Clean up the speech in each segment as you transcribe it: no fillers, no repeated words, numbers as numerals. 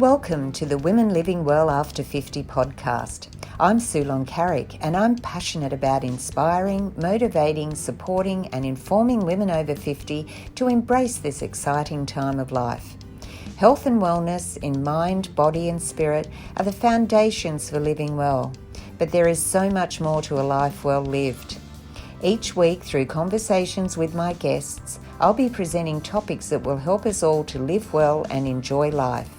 Welcome to the Women Living Well After 50 podcast. I'm Sulon Carrick and I'm passionate about inspiring, motivating, supporting and informing women over 50 to embrace this exciting time of life. Health and wellness in mind, body and spirit are the foundations for living well, but there is so much more to a life well lived. Each week, through conversations with my guests, I'll be presenting topics that will help us all to live well and enjoy life.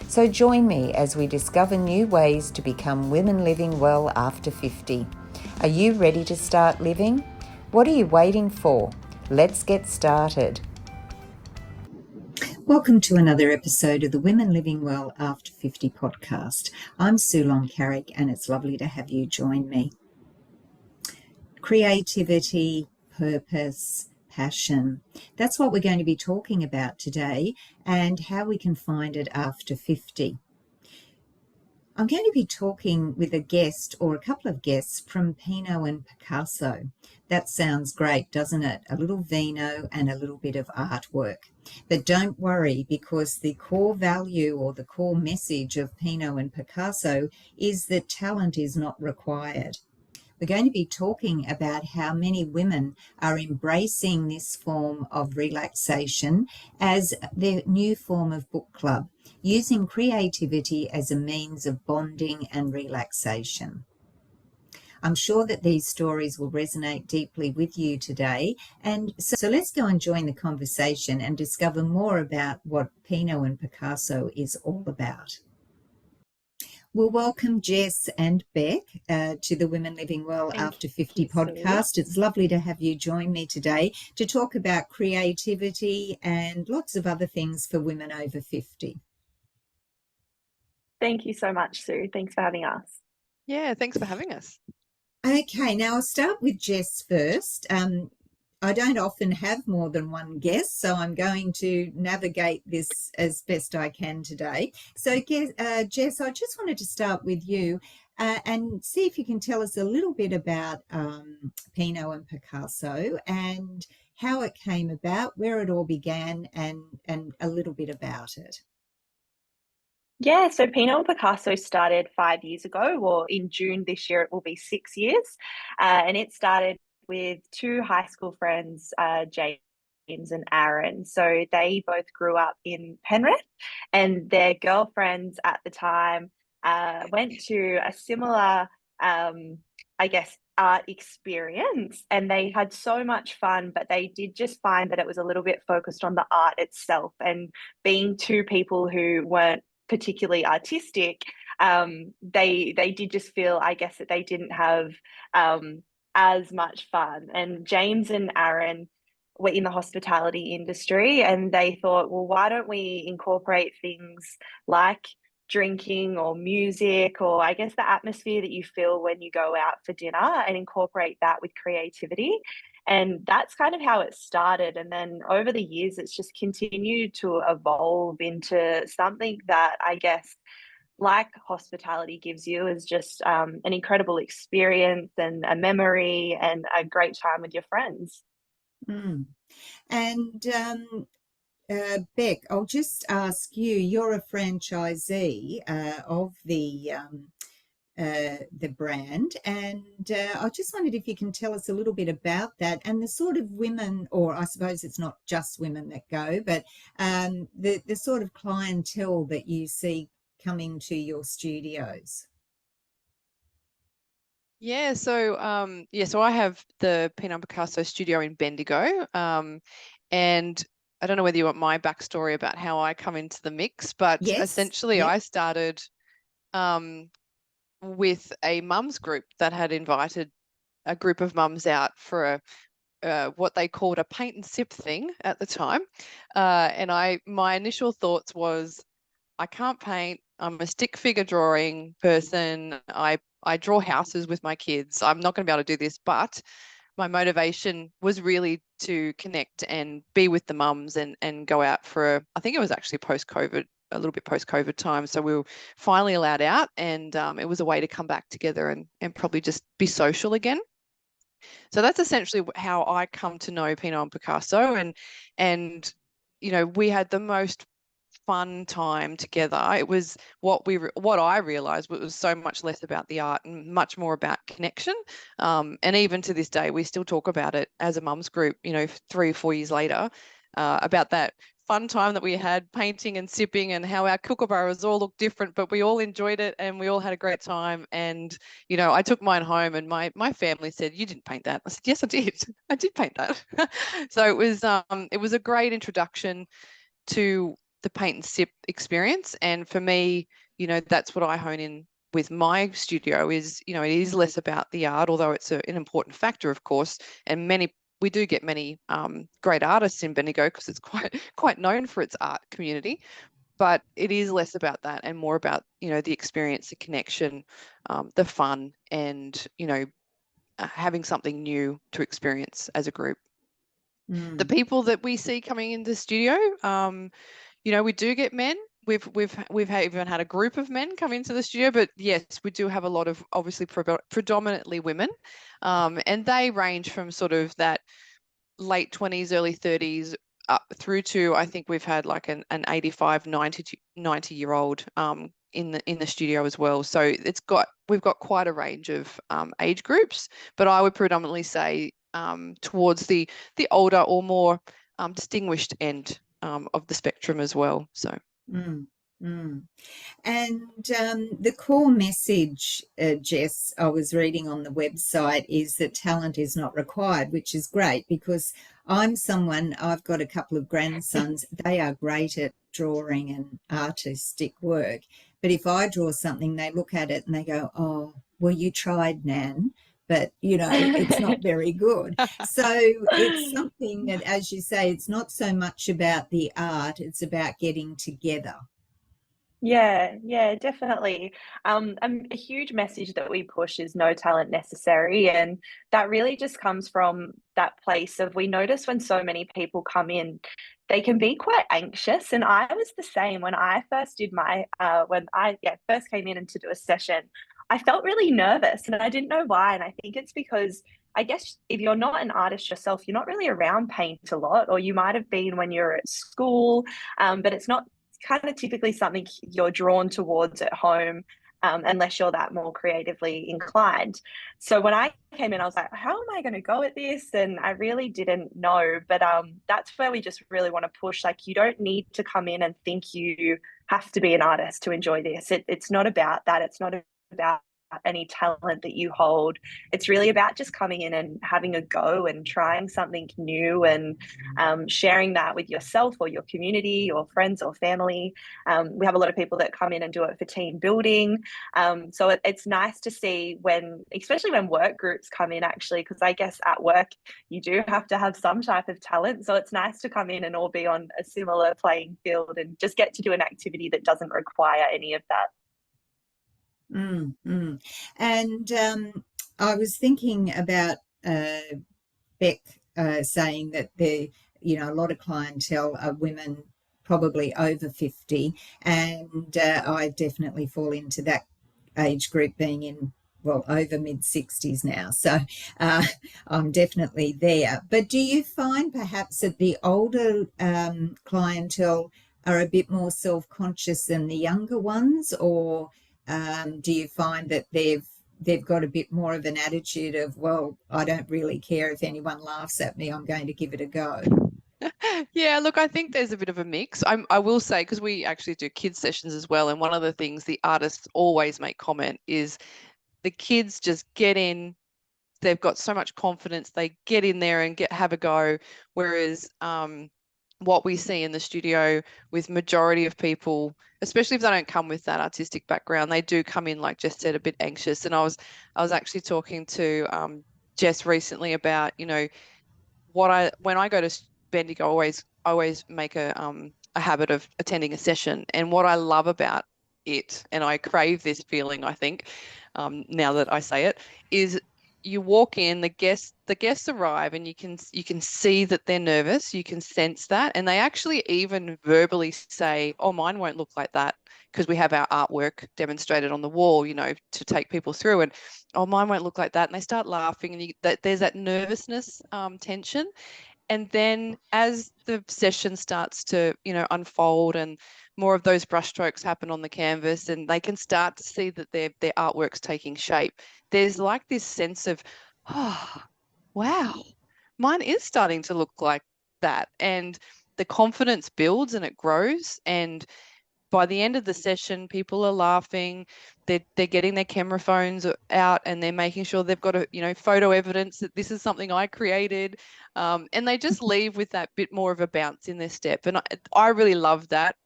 So join me as we discover new ways to become women living well after 50. Are you ready to start living? What are you waiting for? Let's get started. Welcome to another episode of the Women Living Well After 50 podcast. I'm Sulon Carrick and it's lovely to have you join me. Creativity, purpose, passion. That's what we're going to be talking about today and how we can find it after 50. I'm going to be talking with a guest or a couple of guests from Pinot and Picasso. That sounds great, doesn't it? A little vino and a little bit of artwork. But don't worry, because the core value or the core message of Pinot and Picasso is that talent is not required. We're going to be talking about how many women are embracing this form of relaxation as their new form of book club, using creativity as a means of bonding and relaxation. I'm sure that these stories will resonate deeply with you today. And so let's go and join the conversation and discover more about what Pinot and Picasso is all about. We'll welcome Jess and Beck to the Women Living Well After 50 podcast. It's lovely to have you join me today to talk about creativity and lots of other things for women over 50. Thank you so much, Sue. Thanks for having us. Yeah, thanks for having us. Okay, now I'll start with Jess first. I don't often have more than one guest, so I'm going to navigate this as best I can today. So, Jess, I just wanted to start with you and see if you can tell us a little bit about Pinot and Picasso and how it came about, where it all began, and a little bit about it. Yeah, so Pinot and Picasso started 5 years ago, or in June this year, it will be 6 years. And it started with two high school friends, James and Aaron. So they both grew up in Penrith, and their girlfriends at the time went to a similar, art experience, and they had so much fun, but they did just find that it was a little bit focused on the art itself. And being two people who weren't particularly artistic, they did just feel, I guess, that they didn't have as much fun. And James and Aaron were in the hospitality industry, and they thought, well, why don't we incorporate things like drinking or music, or I guess the atmosphere that you feel when you go out for dinner, and incorporate that with creativity. And that's kind of how it started. And then over the years, it's just continued to evolve into something that I guess, like hospitality gives you, is just an incredible experience and a memory and a great time with your friends. Mm. And Beck, I'll just ask you, you're a franchisee of the brand, and I just wondered if you can tell us a little bit about that and the sort of women, or I suppose it's not just women that go, but the sort of clientele that you see coming to your studios. Yeah, so I have the Pinot Picasso studio in Bendigo, and I don't know whether you want my backstory about how I come into the mix, but Yes. essentially Yep. I started with a mums group that had invited a group of mums out for what they called a paint and sip thing at the time, and my initial thoughts was, I can't paint. I'm a stick figure drawing person. I draw houses with my kids. I'm not going to be able to do this, but my motivation was really to connect and be with the mums and go out for I think it was actually post-COVID, a little bit post-COVID time. So we were finally allowed out, and it was a way to come back together and probably just be social again. So that's essentially how I come to know Pinot and Picasso, and we had the most fun time together. It was what I realized was so much less about the art and much more about connection. And even to this day, we still talk about it as a mums group, 3 or 4 years later, about that fun time that we had painting and sipping, and how our kookaburras all looked different, but we all enjoyed it and we all had a great time. And I took mine home, and my family said, "You didn't paint that." I said, "Yes, I did. I did paint that." So it was a great introduction to the paint and sip experience. And for me, that's what I hone in with my studio is, it is less about the art, although it's an important factor, of course. And we do get many great artists in Bendigo because it's quite known for its art community. But it is less about that and more about, the experience, the connection, the fun, and, having something new to experience as a group. The people that we see coming into the studio, we do get men. We've even had a group of men come into the studio, but yes, we do have a lot of obviously predominantly women, and they range from sort of that late 20s, early 30s up through to, I think we've had like an 85, 90-year-old in the studio as well. So we've got quite a range of age groups, but I would predominantly say towards the older or more distinguished end of the spectrum as well. So. And the core message, Jess, I was reading on the website is that talent is not required, which is great because I've got a couple of grandsons. They are great at drawing and artistic work. But if I draw something, they look at it and they go, "Oh, well, you tried, Nan, but, it's not very good." So it's something that, as you say, it's not so much about the art, it's about getting together. Yeah, definitely. A huge message that we push is no talent necessary. And that really just comes from that place of we notice when so many people come in, they can be quite anxious. And I was the same when I first did when I first came in and to do a session, I felt really nervous and I didn't know why. And I think it's because I guess if you're not an artist yourself, you're not really around paint a lot, or you might have been when you're at school, but it's not kind of typically something you're drawn towards at home, unless you're that more creatively inclined. So when I came in, I was like, how am I going to go at this? And I really didn't know. But that's where we just really want to push. Like, you don't need to come in and think you have to be an artist to enjoy this. It's not about that. It's not about any talent that you hold. It's really about just coming in and having a go and trying something new, and sharing that with yourself or your community or friends or family. We have a lot of people that come in and do it for team building. So it's nice to see especially when work groups come in, actually, because I guess at work you do have to have some type of talent. So it's nice to come in and all be on a similar playing field and just get to do an activity that doesn't require any of that. And I was thinking about Beck saying that a lot of clientele are women probably over 50, and I definitely fall into that age group, being over mid-60s now. So I'm definitely there. But do you find perhaps that the older clientele are a bit more self-conscious than the younger ones, or do you find that they've got a bit more of an attitude of, well, I don't really care if anyone laughs at me, I'm going to give it a go? Yeah, look, I think there's a bit of a mix. I will say, because we actually do kids sessions as well, and one of the things the artists always make comment is the kids just get in. They've got so much confidence, they get in there and have a go. Whereas what we see in the studio with majority of people, especially if they don't come with that artistic background, they do come in, like Jess said, a bit anxious. And I was actually talking to Jess recently about, when I go to Bendigo, I always make a habit of attending a session. And what I love about it, and I crave this feeling, I think, now that I say it, is you walk in, the guests arrive, and you can see that they're nervous. You can sense that, and they actually even verbally say, "Oh, mine won't look like that," because we have our artwork demonstrated on the wall, to take people through. And, "Oh, mine won't look like that," and they start laughing, and there's that nervousness, tension. And then as the session starts to, unfold and more of those brushstrokes happen on the canvas and they can start to see that their artwork's taking shape, there's like this sense of, oh, wow, mine is starting to look like that. And the confidence builds and it grows. And by the end of the session, people are laughing, they're getting their camera phones out and they're making sure they've got photo evidence that this is something I created, and they just leave with that bit more of a bounce in their step. And I really love that,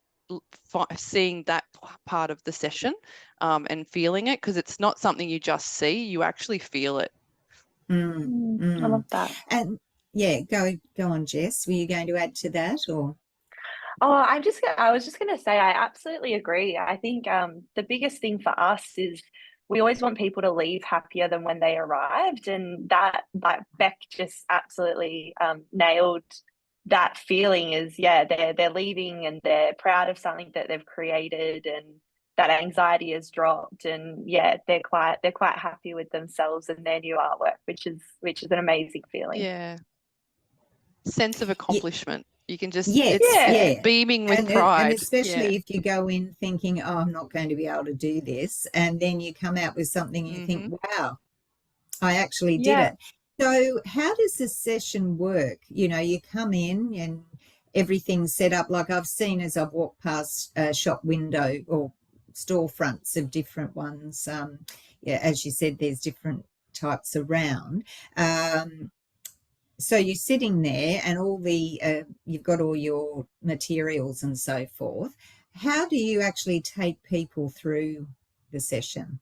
seeing that part of the session, and feeling it, because it's not something you just see, you actually feel it. I love that. And yeah, go on, Jess. Were you going to add to that, or? Oh, I was just going to say, I absolutely agree. I think the biggest thing for us is we always want people to leave happier than when they arrived. And that, like Beck just absolutely nailed that feeling is, yeah, they're leaving and they're proud of something that they've created, and that anxiety has dropped, and yeah, they're quite happy with themselves and their new artwork, which is an amazing feeling. Yeah. Sense of accomplishment. You can just, Yes, it's beaming with pride. And especially if you go in thinking, oh, I'm not going to be able to do this, and then you come out with something and you think, wow, I actually did it. So how does the session work? You come in and everything's set up. Like I've seen as I've walked past a shop window or storefronts of different ones. As you said, there's different types around. So you're sitting there and you've got all your materials and so forth. How do you actually take people through the session?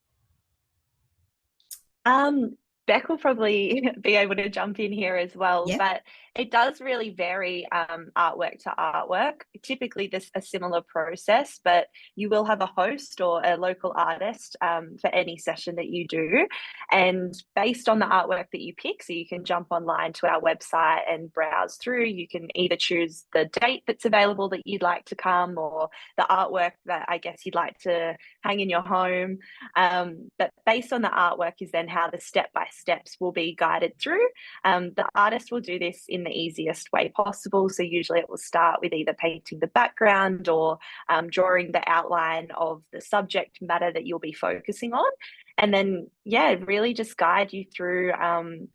Beck will probably be able to jump in here as well, but it does really vary artwork to artwork. Typically, there's a similar process, but you will have a host or a local artist for any session that you do. And based on the artwork that you pick, so you can jump online to our website and browse through. You can either choose the date that's available that you'd like to come, or the artwork that I guess you'd like to hang in your home. But based on the artwork is then how the step-by-steps will be guided through. The artist will do this in the easiest way possible. So usually it will start with either painting the background or drawing the outline of the subject matter that you'll be focusing on. And then, really just guide you through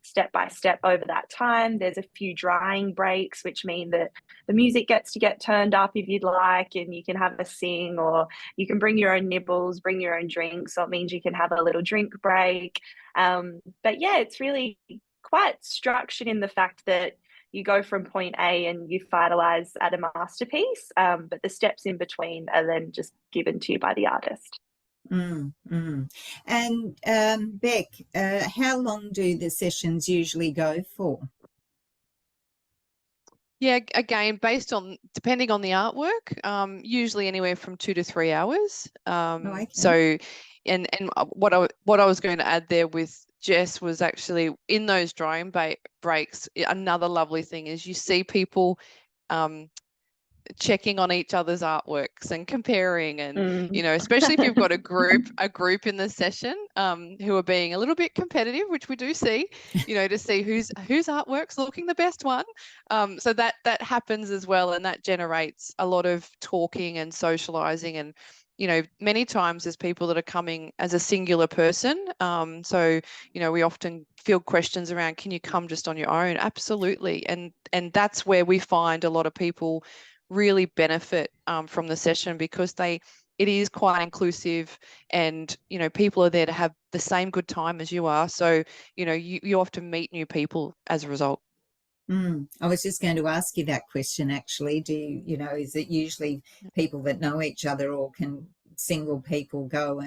step by step over that time. There's a few drying breaks, which mean that the music gets to get turned up if you'd like, and you can have a sing, or you can bring your own nibbles, bring your own drinks. So it means you can have a little drink break. But yeah, it's really quite structured in the fact that you go from point A and you finalize at a masterpiece, but the steps in between are then just given to you by the artist. And Beck, how long do the sessions usually go for? Yeah, again, depending on the artwork, usually anywhere from 2 to 3 hours. Okay. So, and what I was going to add there with Jess was actually in those drying breaks. Another lovely thing is you see people checking on each other's artworks and comparing, and especially if you've got a group in the session who are being a little bit competitive, which we do see, to see whose artwork's looking the best one. So that happens as well, and that generates a lot of talking and socializing. And many times there's people that are coming as a singular person, so we often field questions around, can you come just on your own? Absolutely. And that's where we find a lot of people really benefit from the session, because it is quite inclusive, and people are there to have the same good time as you are. So you often meet new people as a result. I was just going to ask you that question, actually. Do you is it usually people that know each other, or can single people go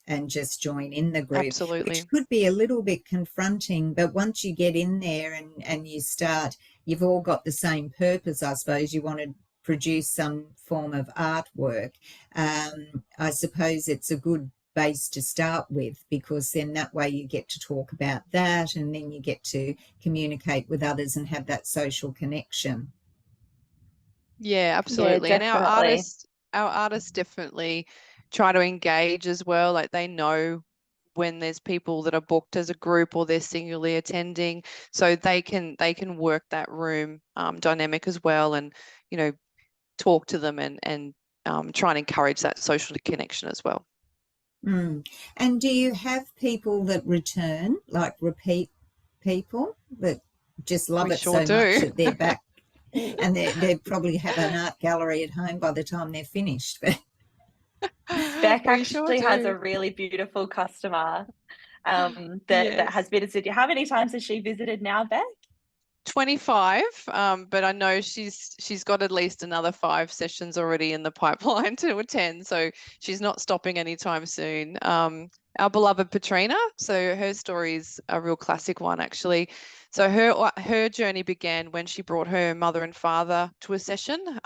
and just join in the group? Absolutely. Which could be a little bit confronting, but once you get in there and you start, you've all got the same purpose, I suppose. You want to produce some form of artwork. I suppose it's a good base to start with, because then that way you get to talk about that, and then you get to communicate with others and have that social connection. Yeah, absolutely. Yeah, and our artists definitely try to engage as well. Like, they know when there's people that are booked as a group or they're singularly attending, so they can work that room dynamic as well, and talk to them and try and encourage that social connection as well. And do you have people that return, like repeat people that just love it sure so much do. that they're back, and they probably have an art gallery at home by the time they're finished? Beck We sure actually has do. a really beautiful customer that Yes. has visited you. How many times has she visited now, Beck? 25, but I know she's got at least another 5 sessions already in the pipeline to attend, so she's not stopping anytime soon. Our beloved Petrina, so her story's a real classic one, actually. So her journey began when she brought her mother and father to a session.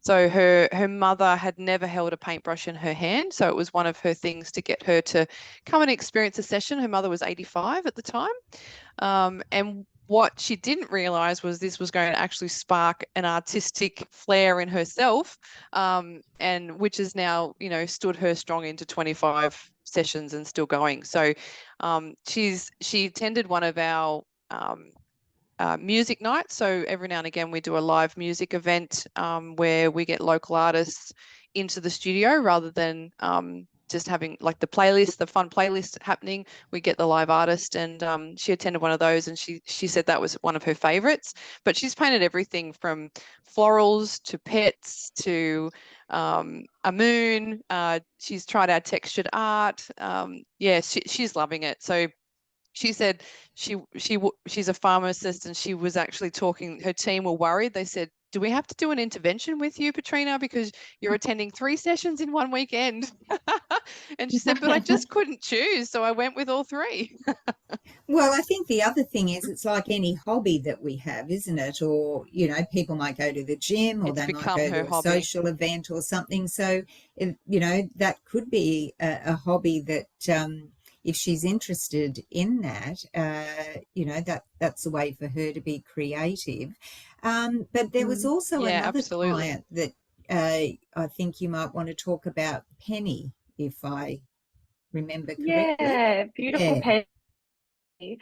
So her mother had never held a paintbrush in her hand, so it was one of her things to get her to come and experience a session. Her mother was 85 at the time, and what she didn't realize was this was going to actually spark an artistic flair in herself, and which has now, stood her strong into 25 sessions and still going. So she attended one of our music nights. So every now and again we do a live music event where we get local artists into the studio rather than just having like the fun playlist happening. We get the live artist, and she attended one of those, and she said that was one of her favorites. But she's painted everything from florals to pets to a moon. She's tried our textured art. She's loving it. So she said she's a pharmacist, and she was actually talking, her team were worried. They said, do we have to do an intervention with you, Petrina, because you're attending 3 sessions in one weekend? And she said, but I just couldn't choose, so I went with all 3. Well, I think the other thing is it's like any hobby that we have, isn't it? Or, people might go to the gym, or It's they might become go her to a hobby. social event or something. So, that could be a hobby that if she's interested in that, that's a way for her to be creative. But there was also another absolutely. client that I think you might want to talk about, Penny, if I remember correctly. Yeah, beautiful Yeah. Penny.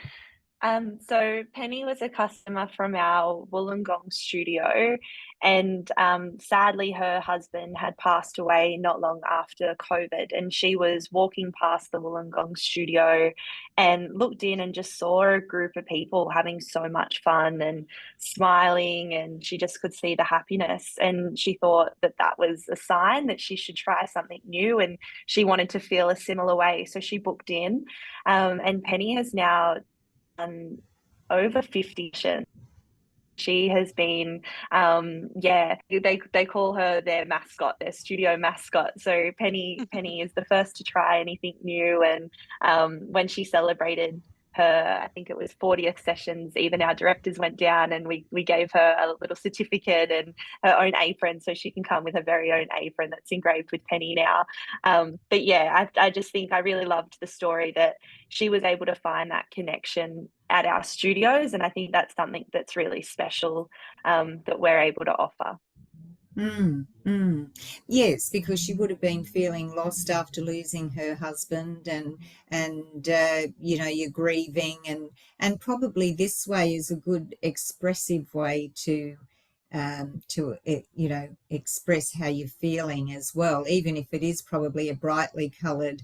So Penny was a customer from our Wollongong studio, and sadly her husband had passed away not long after COVID, and she was walking past the Wollongong studio and looked in and just saw a group of people having so much fun and smiling, and she just could see the happiness, and she thought that that was a sign that she should try something new, and she wanted to feel a similar way, so she booked in, and Penny has now over 50 sessions. She has been, they call her their mascot, their studio mascot. So Penny is the first to try anything new. And when she celebrated her, I think it was 40th sessions, even our directors went down and we gave her a little certificate and her own apron, so she can come with her very own apron that's engraved with Penny now. But yeah, I just think I really loved the story that she was able to find that connection at our studios, and I think that's something that's really special that we're able to offer. Yes, because she would have been feeling lost after losing her husband, and you're grieving, and probably this way is a good expressive way to express how you're feeling as well, even if it is probably a brightly coloured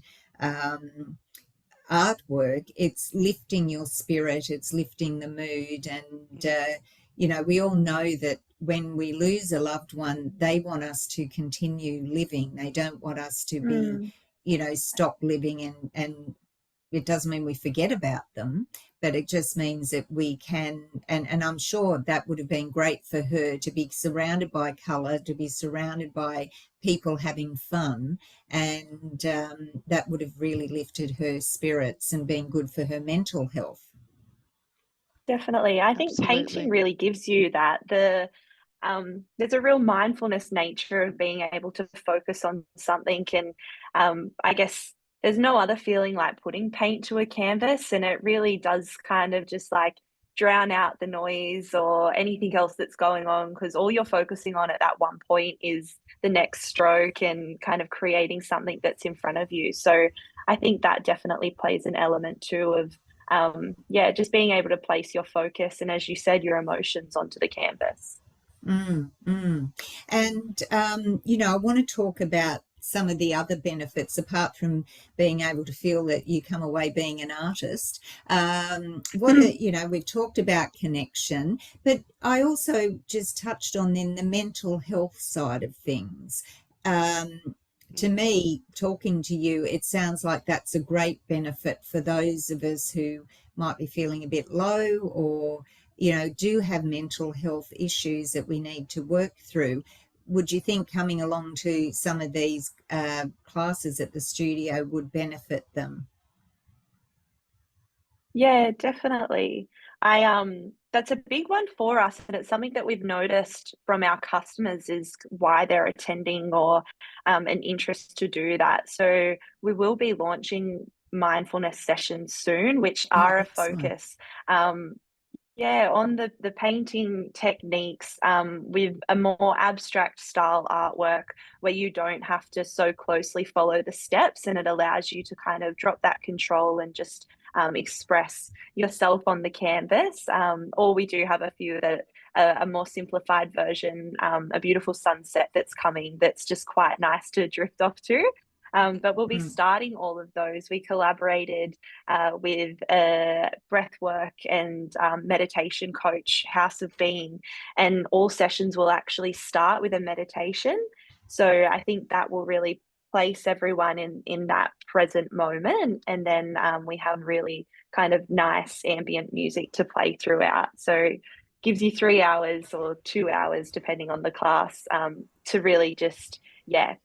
artwork. It's lifting your spirit, it's lifting the mood, and we all know that when we lose a loved one, they want us to continue living. They don't want us to be stop living, and it doesn't mean we forget about them, but it just means that we can, and I'm sure that would have been great for her to be surrounded by colour, to be surrounded by people having fun, and that would have really lifted her spirits and been good for her mental health. Definitely. I think painting really gives you that. There's a real mindfulness nature of being able to focus on something, and I guess there's no other feeling like putting paint to a canvas, and it really does kind of just like drown out the noise or anything else that's going on, because all you're focusing on at that one point is the next stroke and kind of creating something that's in front of you. So I think that definitely plays an element too of just being able to place your focus and, as you said, your emotions onto the canvas. Mm, mm. And, I want to talk about some of the other benefits apart from being able to feel that you come away being an artist. We've talked about connection, but I also just touched on then the mental health side of things. To me, talking to you, it sounds like that's a great benefit for those of us who might be feeling a bit low or do have mental health issues that we need to work through. Would you think coming along to some of these classes at the studio would benefit them? Yeah, definitely. That's a big one for us, and it's something that we've noticed from our customers is why they're attending or an interest to do that. So we will be launching mindfulness sessions soon, which Oh, are a excellent. focus. On the painting techniques with a more abstract style artwork where you don't have to so closely follow the steps, and it allows you to kind of drop that control and just express yourself on the canvas. Or we do have a few that a more simplified version, a beautiful sunset that's coming that's just quite nice to drift off to. But we'll be starting all of those. We collaborated with a breathwork and meditation coach, House of Being, and all sessions will actually start with a meditation. So I think that will really place everyone in that present moment, and then we have really kind of nice ambient music to play throughout. So gives you 3 hours or 2 hours depending on the class to really just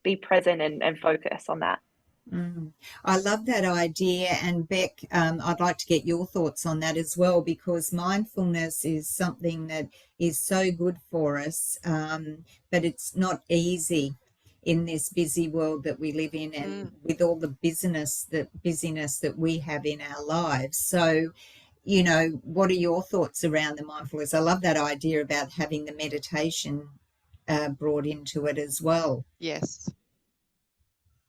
be present and focus on that. I love that idea. And Beck, I'd like to get your thoughts on that as well, because mindfulness is something that is so good for us, but it's not easy in this busy world that we live in and with all the busyness that we have in our lives. So, what are your thoughts around the mindfulness? I love that idea about having the meditation brought into it as well. Yes.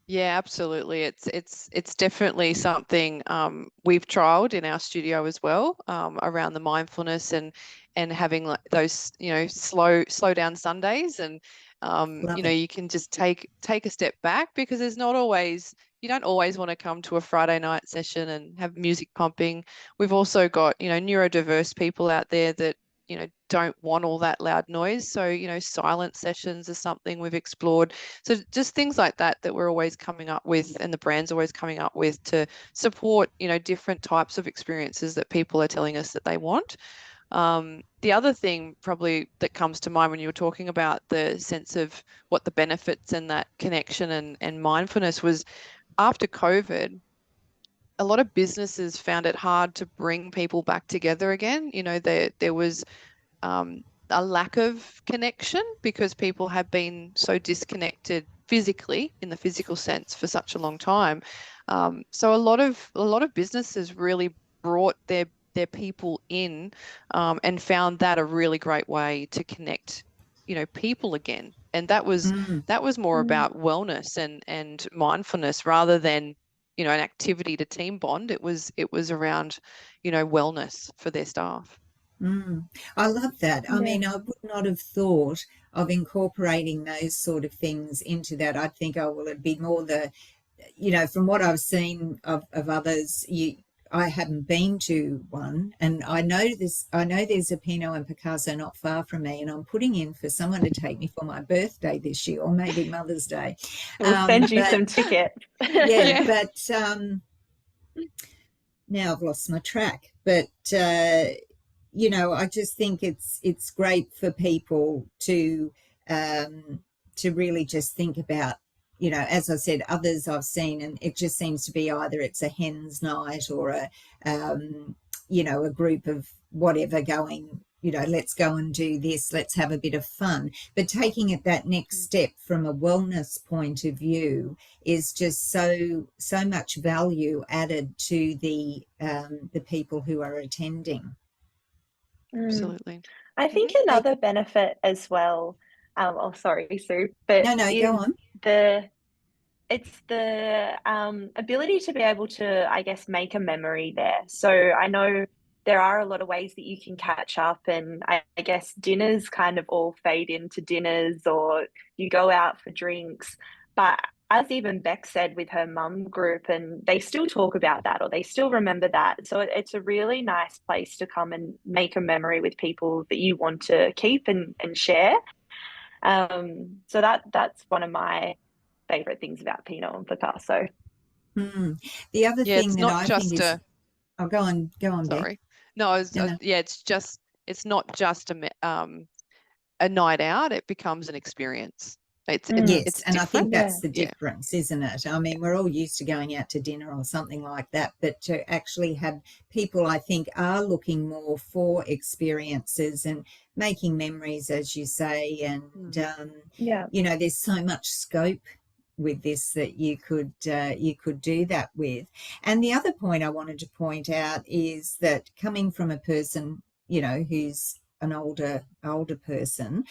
Yeah, absolutely. It's definitely something we've trialed in our studio as well, around the mindfulness and having like those, slow down Sundays, and Love it. you can just take a step back, because you don't always want to come to a Friday night session and have music pumping. We've also got, neurodiverse people out there that don't want all that loud noise. So, silent sessions is something we've explored. So just things like that we're always coming up with, and the brand's always coming up with, to support, different types of experiences that people are telling us that they want. The other thing probably that comes to mind when you were talking about the sense of what the benefits and that connection and mindfulness was, after COVID, a lot of businesses found it hard to bring people back together again. There was a lack of connection because people have been so disconnected physically, in the physical sense, for such a long time. So a lot of businesses really brought their people in, and found that a really great way to connect, people again. And that was more about wellness and mindfulness, rather than an activity to team bond. It was around wellness for their staff. I love that. I Yeah. mean, I would not have thought of incorporating those sort of things into that. I'd think, oh, well, it'd be more from what I've seen of others, I haven't been to one, and I know there's a Pinot and Picasso not far from me, and I'm putting in for someone to take me for my birthday this year, or maybe Mother's Day. We'll send you But some tickets. yeah, Yeah. but now I've lost my track. But I just think it's great for people to really just think about, as I said, others I've seen, and it just seems to be either it's a hen's night or a group of whatever going, let's go and do this, let's have a bit of fun. But taking it that next step from a wellness point of view is just so much value added to the people who are attending. Absolutely. I think another benefit as well, sorry, Sue, but No, go is on. the it's the ability to be able to, I guess, make a memory there. So I know there are a lot of ways that you can catch up, and I guess dinners kind of all fade into dinners, or you go out for drinks. But as even Beck said with her mum group, and they still talk about that, or they still remember that. So it's a really nice place to come and make a memory with people that you want to keep and share. So that's one of my favorite things about Pinot and Picasso. The other Yeah, thing it's that not I think just is, a oh, go on, Beck. sorry. No, No, no. yeah, it's not just a night out. It becomes an experience. Yes, It's and I think different. that's the Yeah. difference, isn't it? I mean, we're all used to going out to dinner or something like that, but to actually have people, I think, are looking more for experiences and making memories, as you say. And Yeah. you know, there's so much scope with this that you could do that with. And the other point I wanted to point out is that coming from a person, you know, who's an older person,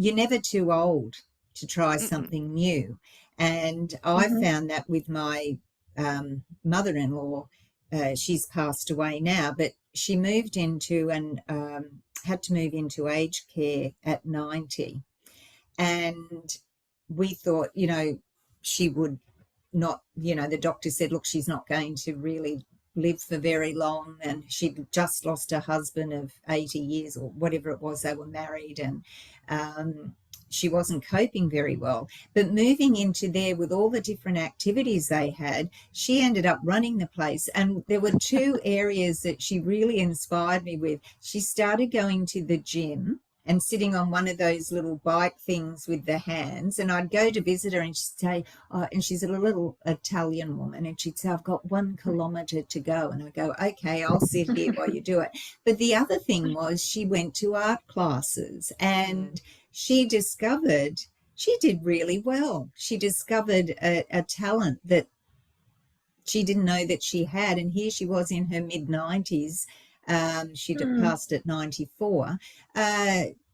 you're never too old to try something new. And I found that with my mother-in-law. She's passed away now, but she moved into and had to move into aged care at 90. And we thought, you know, she would not, you know, the doctor said, look, she's not going to really live for very long. And she'd just lost her husband of 80 years or whatever it was. They were married, and she wasn't coping very well. But moving into there with all the different activities they had, she ended up running the place. And there were two areas that she really inspired me with. She started going to the gym and sitting on one of those little bike things with the hands. And I'd go to visit her and she'd say, oh, and she's a little Italian woman, and she'd say, I've got 1 kilometre to go. And I go, okay, I'll sit here while you do it. But the other thing was she went to art classes, and she discovered she did really well. She discovered a talent that she didn't know that she had. And here she was in her mid-90s. She'd passed at 94,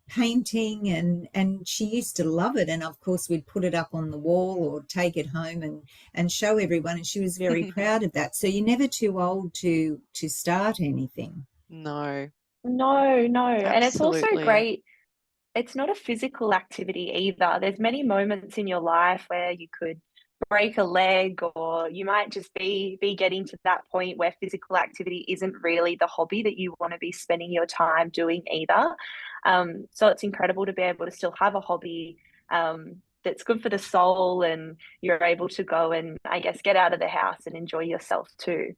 painting, and she used to love it. And of course we'd put it up on the wall or take it home and show everyone, and she was very proud of that. So you're never too old to start anything. No. And it's also Absolutely. great. It's not a physical activity either. There's many moments in your life where you could break a leg, or you might just be getting to that point where physical activity isn't really the hobby that you want to be spending your time doing either. So it's incredible to be able to still have a hobby that's good for the soul, and you're able to go and, I guess, get out of the house and enjoy yourself too.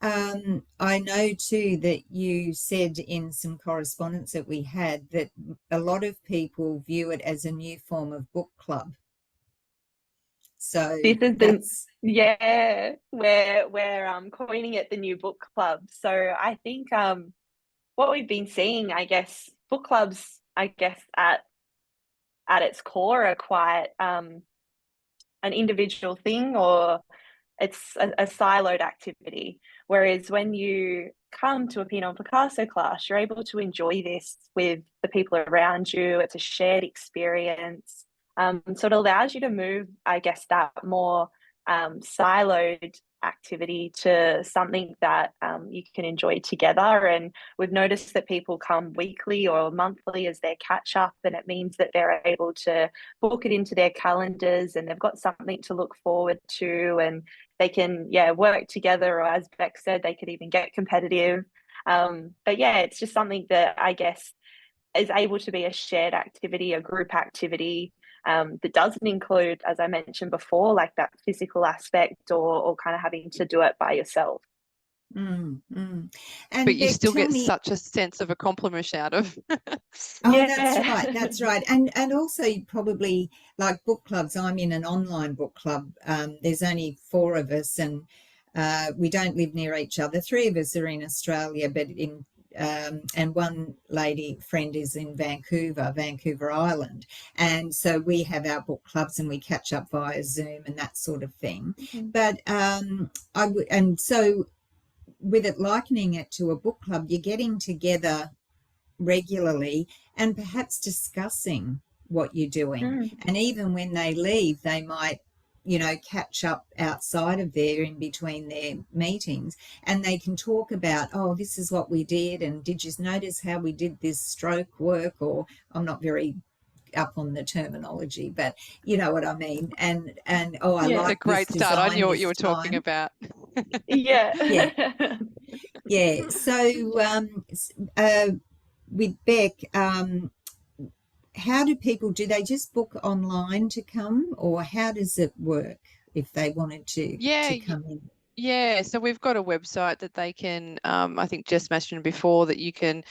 I know too that you said in some correspondence that we had that a lot of people view it as a new form of book club. So This is that's we're coining it the new book club. So I think what we've been seeing, I guess, book clubs, I guess, at its core are quite an individual thing, or it's a siloed activity. Whereas when you come to a Pinot Picasso class, you're able to enjoy this with the people around you. It's a shared experience. So it allows you to move, I guess, that more siloed activity to something that you can enjoy together. And we've noticed that people come weekly or monthly as their catch up, and it means that they're able to book it into their calendars, and they've got something to look forward to, and they can work together, or as Beck said, they could even get competitive. But yeah, it's just something that I guess is able to be a shared activity, a group activity, that doesn't include, as I mentioned before, like that physical aspect, or kind of having to do it by yourself. And but you Beck, still tell get me, such a sense of accomplishment out of oh, that's right. And also probably like book clubs, I'm in an online book club. There's only 4 of us, and we don't live near each other. 3 of us are in Australia, but in and one lady friend is in Vancouver Island. And so we have our book clubs and we catch up via Zoom and that sort of thing. But and so with it, likening it to a book club, you're getting together regularly and perhaps discussing what you're doing. And even when they leave, they might, you know, catch up outside of there in between their meetings, and they can talk about, oh, this is what we did, and did you notice how we did this stroke work? Or I'm not very up on the terminology, but you know what I mean. And oh, I It's a like great this start. I design knew what this you were talking time. about. Yeah. Yeah. So with Beck, how do people, do they just book online to come, or how does it work if they wanted to Yeah, come in? yeah. So we've got a website that they can, I think Jess mentioned before, that you can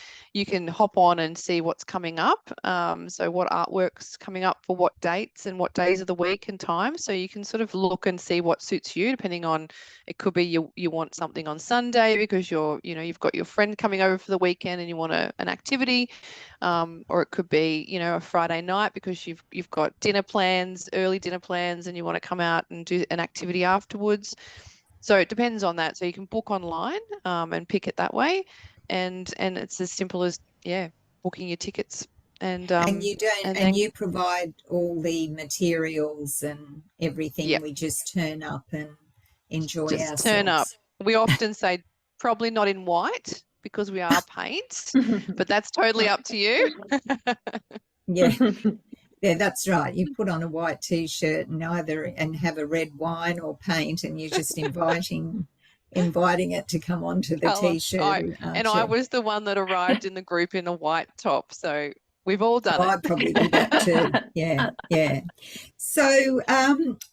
hop on and see what's coming up. So what artwork's coming up for what dates and what days of the week and time. So you can sort of look and see what suits you, depending on, it could be you want something on Sunday because you've got your friend coming over for the weekend and you want an activity. Or it could be, a Friday night because you've got early dinner plans, and you want to come out and do an activity afterwards. So it depends on that. So you can book online and pick it that way, and it's as simple as booking your tickets and And you don't, and and then you provide all the materials and everything. yeah, We just turn up and enjoy just turn up. ourselves. We often say probably not in white because we are paint, but that's totally up to you. Yeah. Yeah, that's right. You put on a white t-shirt and have a red wine or paint, and you're just inviting it to come onto the Colour. t-shirt, And aren't I you? was the one that arrived in the group in a white top, so we've all done Oh, it. I probably did that too. Yeah, yeah. So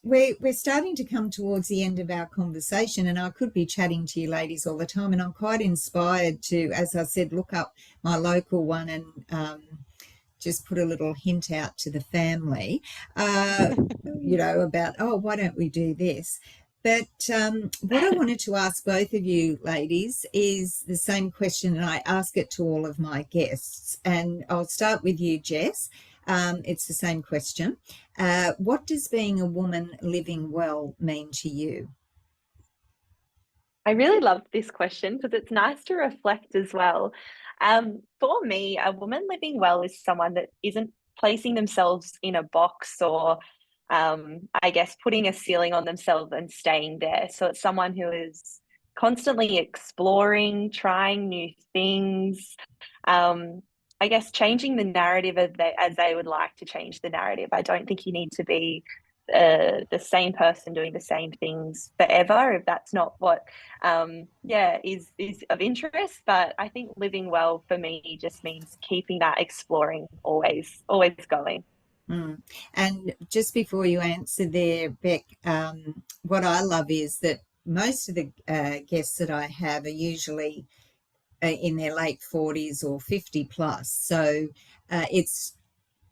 we're starting to come towards the end of our conversation, and I could be chatting to you ladies all the time, and I'm quite inspired to, as I said, look up my local one and just put a little hint out to the family, about, oh, why don't we do this? But what I wanted to ask both of you ladies is the same question, and I ask it to all of my guests. And I'll start with you, Jess. It's the same question. What does being a woman living well mean to you? I really love this question because it's nice to reflect as well. For me, a woman living well is someone that isn't placing themselves in a box or, I guess, putting a ceiling on themselves and staying there. So it's someone who is constantly exploring, trying new things, I guess, changing the narrative as they would like to change the narrative. I don't think you need to be the same person doing the same things forever if that's not what is of interest. But I think living well for me just means keeping that exploring, always going. Mm. And just before you answer there, Beck, what I love is that most of the guests that I have are usually in their late 40s or 50 plus. So it's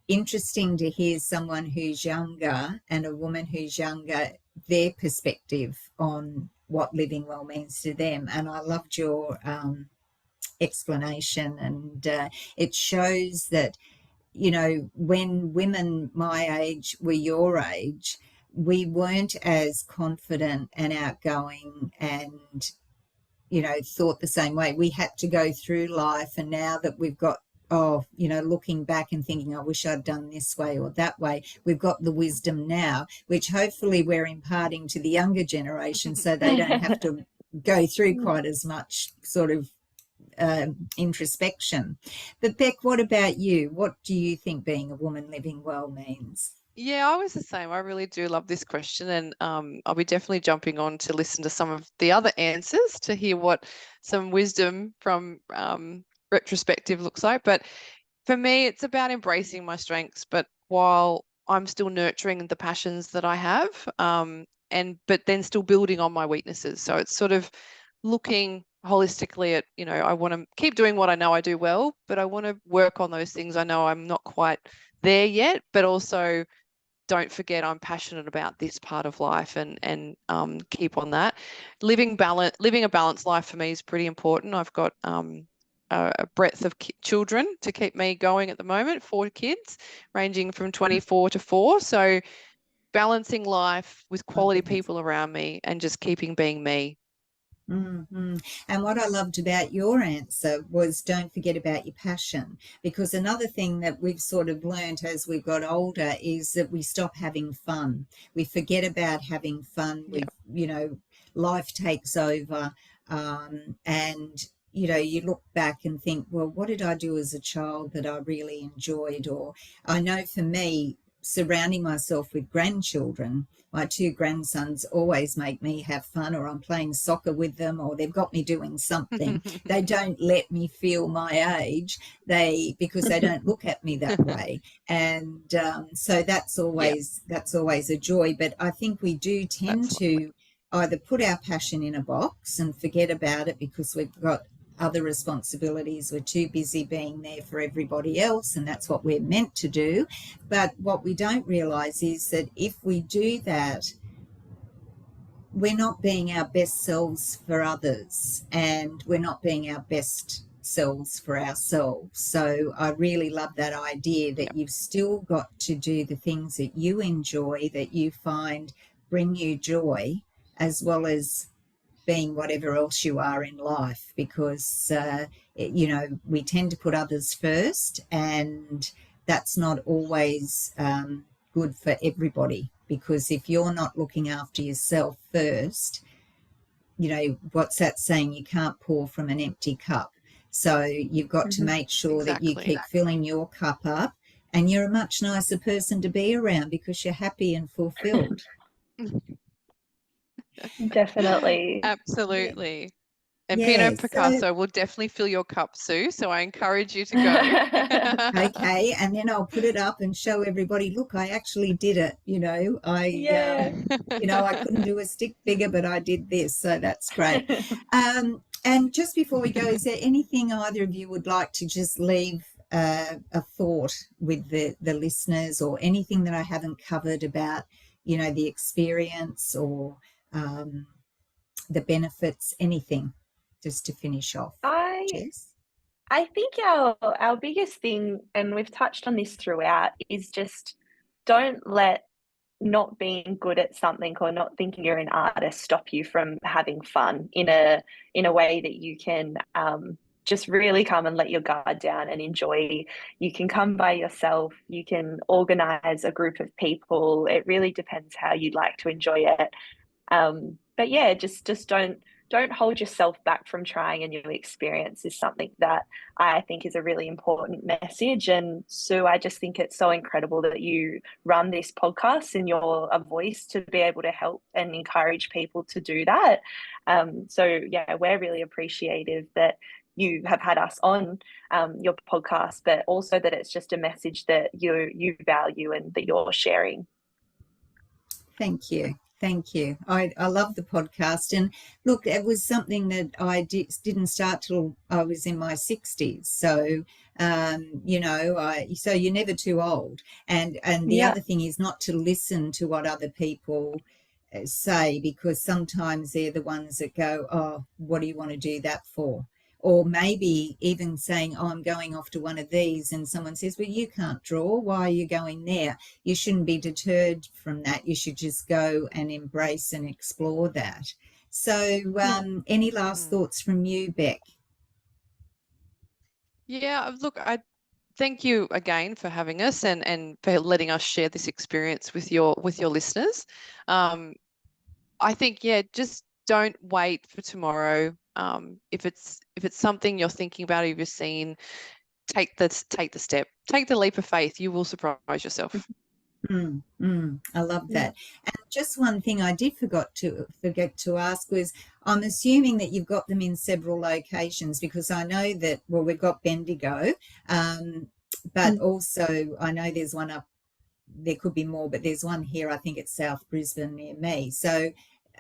interesting to hear someone who's younger and a woman who's younger, their perspective on what living well means to them. And I loved your explanation, and it shows that, when women my age were your age, we weren't as confident and outgoing and, thought the same way. We had to go through life. And now that we've got, looking back and thinking, I wish I'd done this way or that way, we've got the wisdom now, which hopefully we're imparting to the younger generation so they don't have to go through quite as much sort of introspection. But Beck, what about you? What do you think being a woman living well means? Yeah, I was the same. I really do love this question, and I'll be definitely jumping on to listen to some of the other answers to hear what some wisdom from retrospective looks like. But for me, it's about embracing my strengths, but while I'm still nurturing the passions that I have, but then still building on my weaknesses. So it's sort of looking holistically at, I want to keep doing what I know I do well, but I want to work on those things I know I'm not quite there yet, but also don't forget I'm passionate about this part of life, and keep on that. Living a balanced life for me is pretty important. I've got a breadth of children to keep me going at the moment, 4 kids ranging from 24 to 4. So balancing life with quality people around me and just keeping being me. Mm-hmm. And what I loved about your answer was don't forget about your passion, because another thing that we've sort of learnt as we've got older is that we stop having fun. We forget about having fun. Yeah. Life takes over, and you look back and think, well, what did I do as a child that I really enjoyed? Or I know for me, surrounding myself with grandchildren, my two grandsons always make me have fun, or I'm playing soccer with them, or they've got me doing something. They don't let me feel my age, because they don't look at me that way. And so that's Yeah, always a joy. But I think we do tend absolutely. to either put our passion in a box and forget about it because we've got other responsibilities. We're too busy being there for everybody else, and that's what we're meant to do. But what we don't realize is that if we do that, we're not being our best selves for others, and we're not being our best selves for ourselves. So I really love that idea Yeah. that you've still got to do the things that you enjoy, that you find bring you joy, as well as being whatever else you are in life, because we tend to put others first, and that's not always good for everybody, because if you're not looking after yourself first, what's that saying, you can't pour from an empty cup. So you've got to make sure that you Exactly. keep filling your cup up, and you're a much nicer person to be around because you're happy and fulfilled. Definitely. Yeah. Absolutely. And Yeah, Pinot so Picasso will definitely fill your cup, Sue. So I encourage you to go. okay, and then I'll put it up and show everybody, look, I actually did it. Yeah. I couldn't do a stick figure, but I did this, so that's great. And just before we go, is there anything either of you would like to just leave a thought with the listeners, or anything that I haven't covered about, the experience, or the benefits, anything, just to finish off? I Jess? I think our biggest thing, and we've touched on this throughout, is just don't let not being good at something or not thinking you're an artist stop you from having fun in a way that you can just really come and let your guard down and enjoy. You can come by yourself, you can organize a group of people. It really depends how you'd like to enjoy it. But yeah, just don't hold yourself back from trying a new experience is something that I think is a really important message. And Sue, I just think it's so incredible that you run this podcast and you're a voice to be able to help and encourage people to do that. So yeah, we're really appreciative that you have had us on your podcast, but also that it's just a message that you value and that you're sharing. Thank you. Thank you. I love the podcast. And look, it was something that didn't start till I was in my 60s. So, so you're never too old. And the Yeah. other thing is not to listen to what other people say, because sometimes they're the ones that go, oh, what do you want to do that for? Or maybe even saying, oh, I'm going off to one of these, and someone says, well, you can't draw. Why are you going there? You shouldn't be deterred from that. You should just go and embrace and explore that. So, any last Mm. thoughts from you, Beck? Yeah, look, I thank you again for having us and for letting us share this experience with your listeners. I think, yeah, just don't wait for tomorrow. If it's something you're thinking about, or you've seen, take the step, take the leap of faith. You will surprise yourself. I love Yeah. that. And just one thing I did forget to ask was, I'm assuming that you've got them in several locations, because I know that, well, we've got Bendigo, but also I know there's one up, there could be more, but there's one here, I think it's South Brisbane near me. So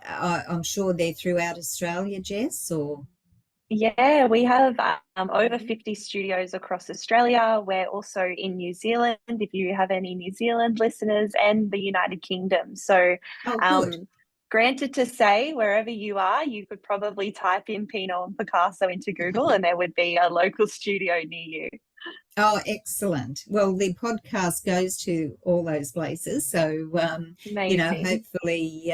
I'm sure they're throughout Australia, Jess, or? Yeah, we have over 50 studios across Australia. We're also in New Zealand, if you have any New Zealand listeners, and the United Kingdom. So, Oh, good. um, Granted to say, wherever you are, you could probably type in Pinot and Picasso into Google and there would be a local studio near you. Oh, excellent. Well, the podcast goes to all those places. So, Amazing. hopefully,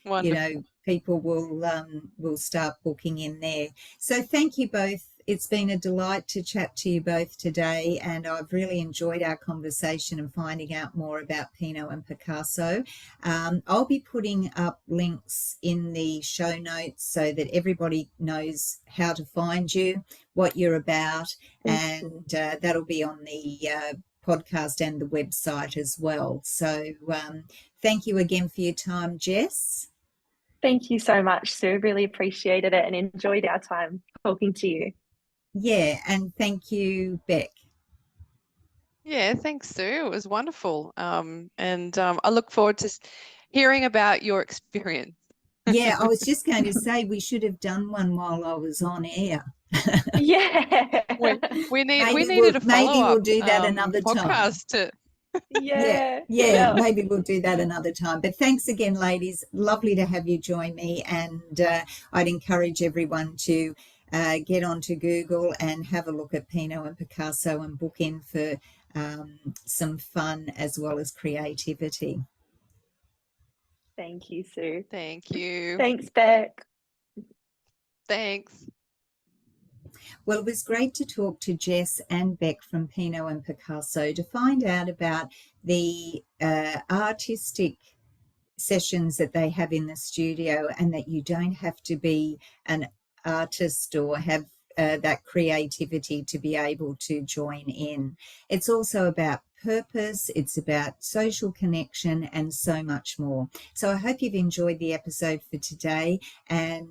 Wonderful. people will start booking in there. So thank you both. It's been a delight to chat to you both today, and I've really enjoyed our conversation and finding out more about Pinot and Picasso. I'll be putting up links in the show notes so that everybody knows how to find you, what you're about, and that'll be on the podcast and the website as well. So thank you again for your time, Jess. Thank you so much, Sue. Really appreciated it and enjoyed our time talking to you. Yeah, and thank you, Beck. Yeah, thanks, Sue. It was wonderful. And I look forward to hearing about your experience. Yeah, I was just going to say we should have done one while I was on air. Yeah. We Maybe needed a maybe follow-up we'll do that another time. podcast to Yeah. Maybe we'll do that another time. But thanks again, ladies. Lovely to have you join me. And I'd encourage everyone to get onto Google and have a look at Pinot and Picasso and book in for some fun as well as creativity. Thank you, Sue. Thank you. Thanks, Beck. Thanks. Well, it was great to talk to Jess and Beck from Pinot and Picasso to find out about the artistic sessions that they have in the studio, and that you don't have to be an artist or have that creativity to be able to join in. It's also about purpose, it's about social connection, and so much more. So I hope you've enjoyed the episode for today, and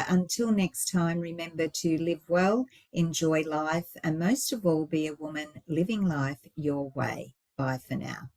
until next time, remember to live well, enjoy life, and most of all, be a woman living life your way. Bye for now.